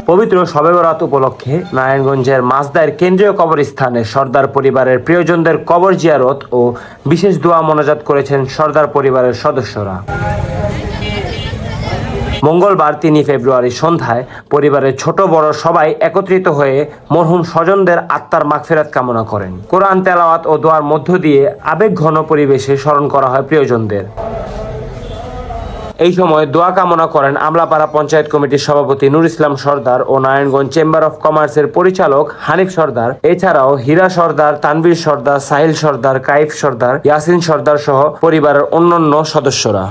পবিত্র শবে বরাত উপলক্ষে নারায়ণগঞ্জের মাসদায়ের কেন্দ্রীয় কবরস্থানে সর্দার পরিবারের প্রিয়জনদের কবর জিয়ারত ও বিশেষ দোয়া মোনাজাত করেছেন সর্দার পরিবারের সদস্যরা। মঙ্গলবার ৩ ফেব্রুয়ারি সন্ধ্যায় পরিবারের ছোট বড় সবাই একত্রিত হয়ে মরহুম স্বজনদের আত্মার মাগফিরাত কামনা করেন। কোরআন তেলাওয়াত ও দোয়ার মধ্য দিয়ে আবেগঘন পরিবেশে স্মরণ করা হয় প্রিয়জনদের। এই সময় দোয়া কামনা করেন আমলাপাড়া পঞ্চায়েত কমিটির সভাপতি নুর ইসলাম সর্দার ও নারায়ণগঞ্জ চেম্বার অফ কমার্সের পরিচালক হানিফ সর্দার। এছাড়াও হীরা সর্দার, তানভীর সর্দার, সাহিল সর্দার, কাইফ সর্দার, ইয়াসিন সর্দার সহ পরিবারের অন্যান্য সদস্যরা।